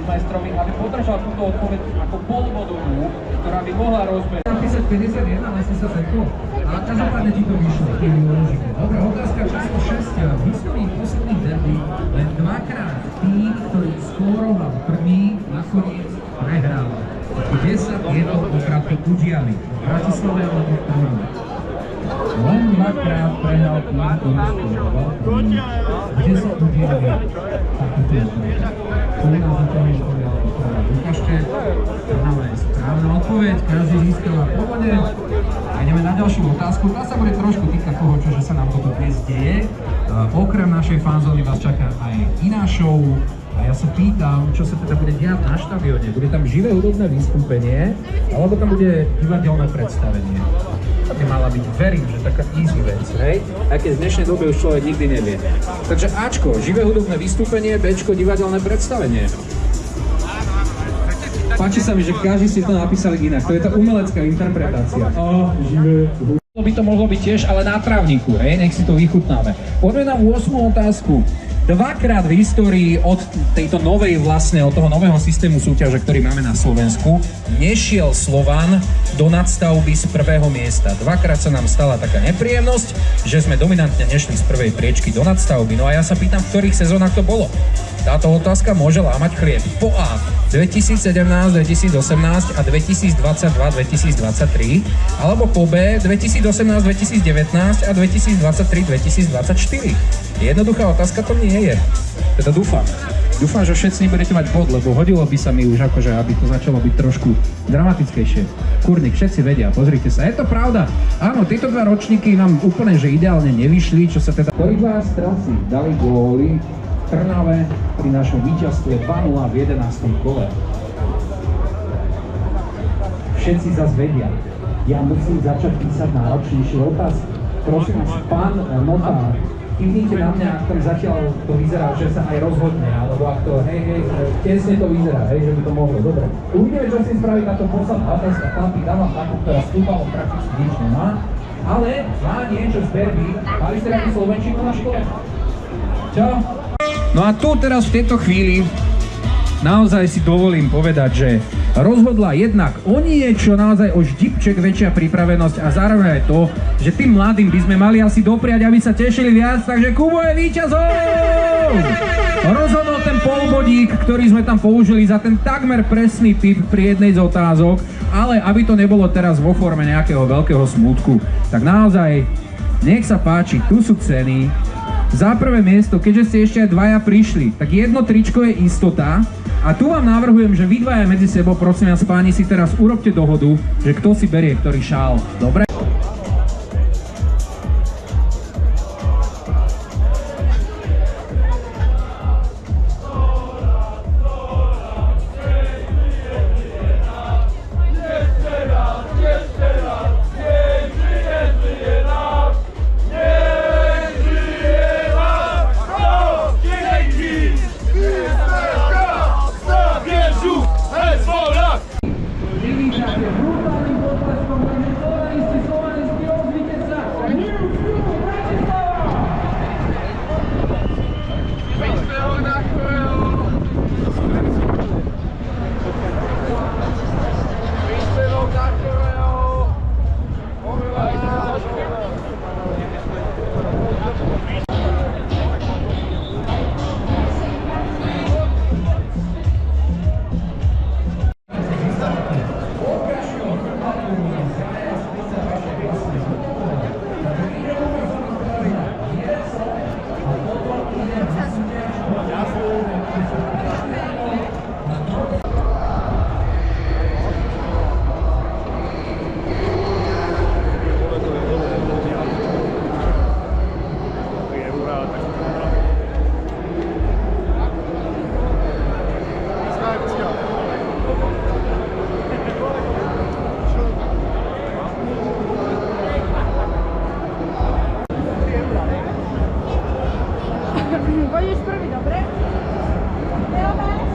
majstrovi, aby podržal túto odpoveď ako polbodovú, ktorá by mohla rozbeť. Napísať 51, ale si sa sekol. A každopádne ti to vyšlo, ty je dôležité. Dobre, otázka číslo 6. V histórii posledných derby len dvakrát tým, ktorý skóroval prvý, nakoniec prehral. Kde sa tieto ukradky udiali? V Bratislave alebo v Trnave? Len dvakrát prehral tým, ktorý skóroval prvý. Kde sa udiali takýto ukradky? To je nás zatiaľ ukážte. Trnava je správna odpoveď, každý získava po bode. A ideme na ďalšiu otázku. Tá sa bude trošku týkať toho, čo sa nám toto dnes deje. Okrem našej fanzóny vás čaká aj iná show. A ja sa pýtam, čo sa teda bude diať na štadióne. Bude tam živé hudobné vystúpenie, alebo tam bude divadelné predstavenie? To by mala byť, verím, že taká easy vec, hej? Aj keď v dnešnej dobe už človek nikdy nevie. Takže Ačko, živé hudobné vystúpenie, Bčko, divadelné predstavenie. Páči sa mi, že každý si to napísali inak. To je tá umelecká interpretácia. Živé hudobné. By to mohlo byť tiež, ale na trávniku, hej? Nech si to vychutnáme. Poďme na 8. otázku. Dvakrát v histórii od tejto novej vlastne, od toho nového systému súťaže, ktorý máme na Slovensku, nešiel Slovan do nadstavby z prvého miesta. Dvakrát sa nám stala taká nepríjemnosť, že sme dominantne nešli z prvej priečky do nadstavby. No a ja sa pýtam, v ktorých sezónach to bolo. Táto otázka môže lámať chlieb. Po A 2017, 2018 a 2022-2023, alebo po B 2018, 2019 a 2023-2024. Jednoduchá otázka to nie je. Teda dúfam. Dúfam, že všetci nebudete mať bod, lebo hodilo by sa mi už akože, aby to začalo byť trošku dramatickejšie. Kurník, všetci vedia, pozrite sa. Je to pravda. Áno, tieto dva ročníky nám úplne, že ideálne nevyšli, čo sa teda... Ktorí dva strelci dali góly v Trnave pri našom víťazstve 2-0 v 11. kole. Všetci zas vedia. Ja musím začať písať náročnejšie otázky. Prosím vás, pán notár, kývnite na mňa, ak tam zatiaľ to vyzerá, že sa aj rozhodne, alebo ak to, tesne to vyzerá, že by to mohlo, dobre. Uvidíme, čo si spraví táto posledná otázka, chlapi, dávam takú, ktorá stúpala prakticky nič nemá, ale má niečo z derby. Mali ste takú slovenčinu na škole? Čo? No a tu teraz v tejto chvíli naozaj si dovolím povedať, že rozhodla jednak o niečo, naozaj o štipček väčšia pripravenosť a zároveň aj to, že tým mladým by sme mali asi dopriať, aby sa tešili viac, takže Kubo je víťazom! Rozhodol ten polbodík, ktorý sme tam použili za ten takmer presný tip pri jednej z otázok, ale aby to nebolo teraz vo forme nejakého veľkého smútku, tak naozaj nech sa páči, tu sú ceny. Za prvé miesto, keďže ste ešte aj dvaja prišli, tak jedno tričko je istota. A tu vám navrhujem, že vy dvaja medzi sebou, prosím vás páni, si teraz urobte dohodu, že kto si berie ktorý šál. Dobre? Pôjdeš prvý, dobre? Neomáš?